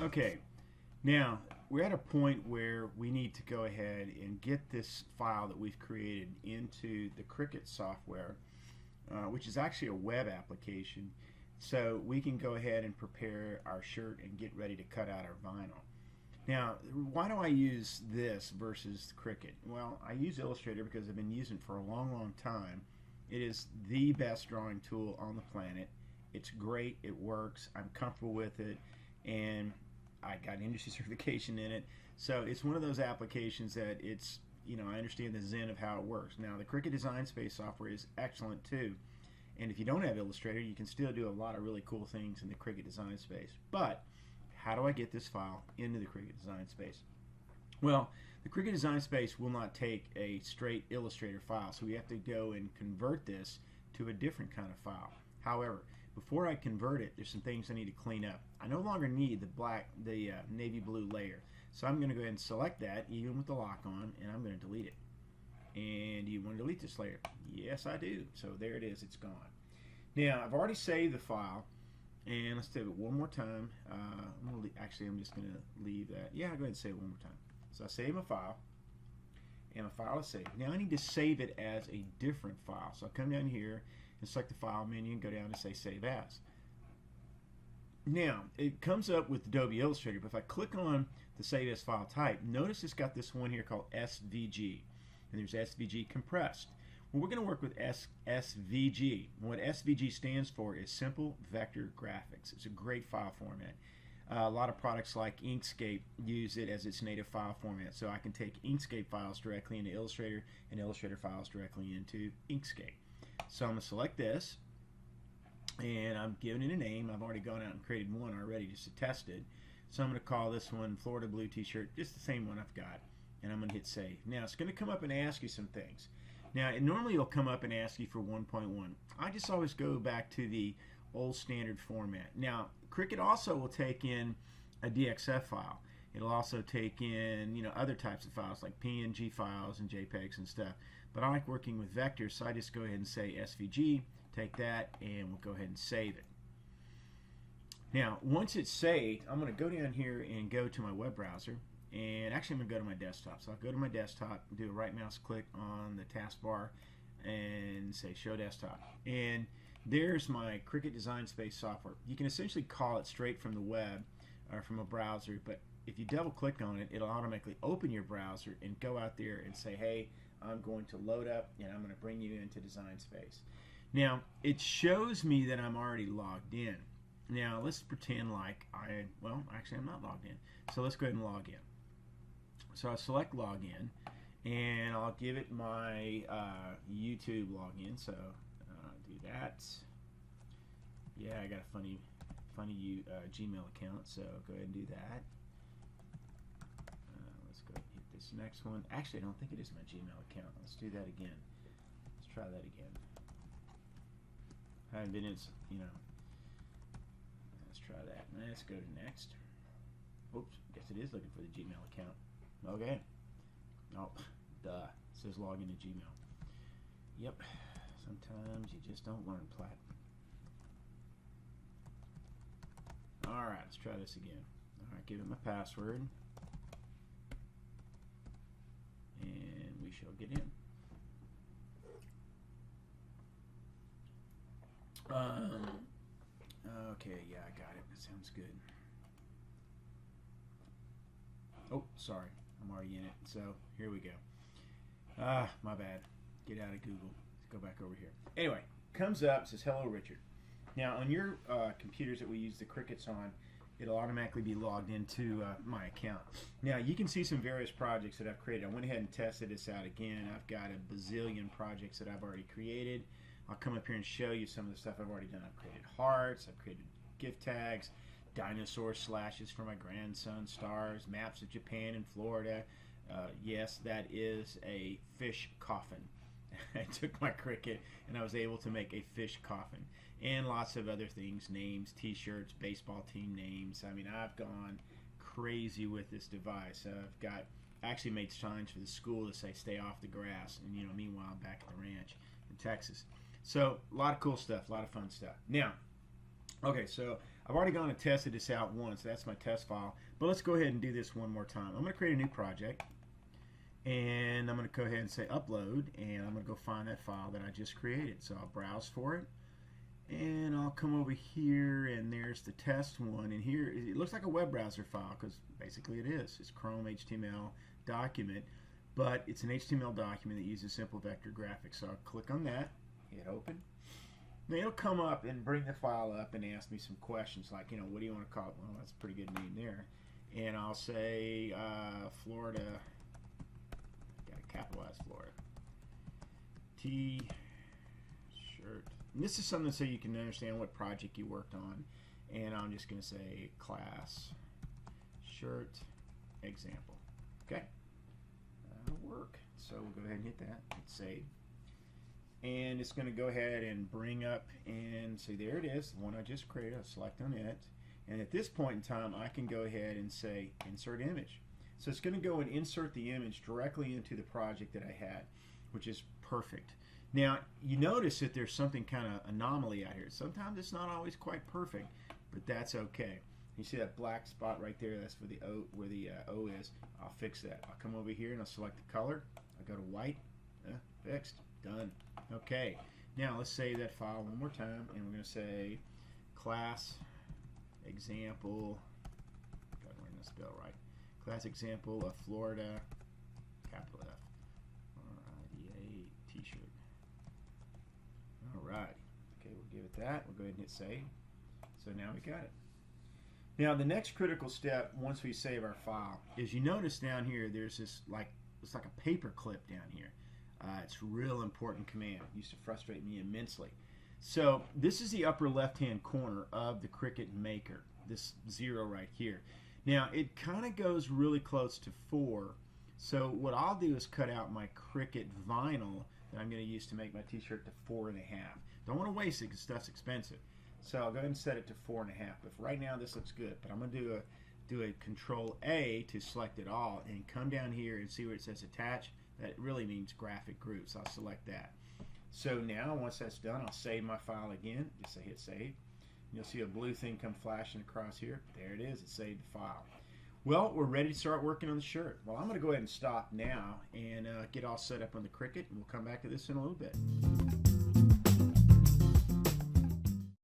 Okay, now we're at a point where we need to go ahead and get this file that we've created into the Cricut software, which is actually a web application, so we can go ahead and prepare our shirt and get ready to cut out our vinyl. Now, why do I use this versus Cricut? Well, I use Illustrator because I've been using it for a long time. It is the best drawing tool on the planet. It's great, it works, I'm comfortable with it, and I got industry certification in it. So it's one of those applications that it's, I understand the zen of how it works. Now, the Cricut Design Space software is excellent too. And if you don't have Illustrator, you can still do a lot of really cool things in the Cricut Design Space. But how do I get this file into the Cricut Design Space? Well, the Cricut Design Space will not take a straight Illustrator file, so we have to go and convert this to a different kind of file. However, before I convert it, there's some things I need to clean up. I no longer need the navy blue layer, so I'm going to go ahead and select that, even with the lock on, and I'm going to delete it. And do you want to delete this layer? Yes, I do. So there it is. It's gone. Now, I've already saved the file. And let's do it one more time. Actually, I'm just going to leave that. Yeah, I'll go ahead and save it one more time. So I save my file, and my file is saved. Now I need to save it as a different file. So I'll come down here and select the File menu and go down and say Save As. Now, it comes up with Adobe Illustrator, but if I click on the Save As file type, notice it's got this one here called SVG, and there's SVG compressed. Well, we're going to work with SVG. What SVG stands for is Simple Vector Graphics. It's a great file format. A lot of products like Inkscape use it as its native file format. So I can take Inkscape files directly into Illustrator and Illustrator files directly into Inkscape. So I'm going to select this, and I'm giving it a name. I've already gone out and created one already just to test it. So I'm going to call this one Florida Blue T-shirt, just the same one I've got. And I'm going to hit Save. Now it's going to come up and ask you some things. Now, normally it'll come up and ask you for 1.1. I just always go back to the old standard format. Now, Cricut also will take in a DXF file. It'll also take in, other types of files like PNG files and JPEGs and stuff. But I like working with vectors, so I just go ahead and say SVG, take that, and we'll go ahead and save it. Now, once it's saved, I'm going to go down here and go to my web browser. And actually I'm going to go to my desktop. So I'll go to my desktop, do a right mouse click on the taskbar and say Show Desktop. And there's my Cricut Design Space software. You can essentially call it straight from the web or from a browser, but if you double click on it, it'll automatically open your browser and go out there and say, hey, I'm going to load up and I'm going to bring you into Design Space. Now, it shows me that I'm already logged in. Now, let's pretend like actually I'm not logged in. So let's go ahead and log in. So I'll select login, and I'll give it my YouTube login. So do that. Yeah, I got a funny Gmail account. So go ahead and do that. Let's go ahead and hit this next one. Actually, I don't think it is my Gmail account. Let's do that again. Let's try that again. I haven't been in, Let's try that. Let's go to next. Oops, I guess it is looking for the Gmail account. Okay. Oh, duh. It says log into Gmail. Yep. Sometimes you just don't learn, Platt. Alright, let's try this again. Alright, give it my password. And we shall get in. Okay, yeah, I got it. That sounds good. Oh, sorry. I'm already in it. So here we go. My bad. Get out of Google. Let's go back over here. Anyway, comes up, says hello Richard. Now on your computers that we use the Cricuts on, it'll automatically be logged into my account. Now you can see some various projects that I've created. I went ahead and tested this out again. I've got a bazillion projects that I've already created. I'll come up here and show you some of the stuff I've already done. I've created hearts, I've created gift tags, dinosaur slashes for my grandson, stars, maps of Japan and Florida. Yes, that is a fish coffin. I took my Cricut and I was able to make a fish coffin. And lots of other things, names, t-shirts, baseball team names. I mean, I've gone crazy with this device. I've actually made signs for the school to say stay off the grass. And meanwhile I'm back at the ranch in Texas. So a lot of cool stuff, a lot of fun stuff. Now, okay, so I've already gone and tested this out once. That's my test file. But let's go ahead and do this one more time. I'm going to create a new project. And I'm going to go ahead and say upload. And I'm going to go find that file that I just created. So I'll browse for it. And I'll come over here, and there's the test one. And here, it looks like a web browser file, because basically it is. It's Chrome HTML document. But it's an HTML document that uses simple vector graphics. So I'll click on that, hit open. Now it'll come up and bring the file up and ask me some questions like, what do you want to call it? Well, that's a pretty good name there. And I'll say Florida, got to capitalize Florida, T-shirt. And this is something so you can understand what project you worked on. And I'm just going to say class shirt example. Okay, that'll work. So we'll go ahead and hit that, hit save. And it's going to go ahead and bring up and see, there it is, the one I just created. I'll select on it. And at this point in time, I can go ahead and say insert image. So it's going to go and insert the image directly into the project that I had, which is perfect. Now, you notice that there's something kind of anomaly out here. Sometimes it's not always quite perfect, but that's okay. You see that black spot right there? That's for the O, where the O is. I'll fix that. I'll come over here and I'll select the color. I'll go to white. Fixed. Done. Okay. Now let's save that file one more time, and we're going to say class example. Got to learn to spell right. Class example of Florida, capital F, R-I-D-A T-shirt. All right. Okay, we'll give it that. We'll go ahead and hit save. So now we got it. Now the next critical step once we save our file is, you notice down here there's this it's like a paper clip down here. It's a real important command. It used to frustrate me immensely. So this is the upper left hand corner of the Cricut Maker, this 0 right here. Now it kind of goes really close to 4, so what I'll do is cut out my Cricut vinyl that I'm going to use to make my t-shirt to 4.5. Don't want to waste it because stuff's expensive, so I'll go ahead and set it to 4.5. But for right now this looks good, but I'm going to do a Control A to select it all and come down here and see where it says attach. That really means graphic groups. I'll select that. So now once that's done, I'll save my file again. Just say hit save. You'll see a blue thing come flashing across here. There it is. It saved the file. Well, we're ready to start working on the shirt. Well, I'm going to go ahead and stop now and get all set up on the Cricut, and we'll come back to this in a little bit.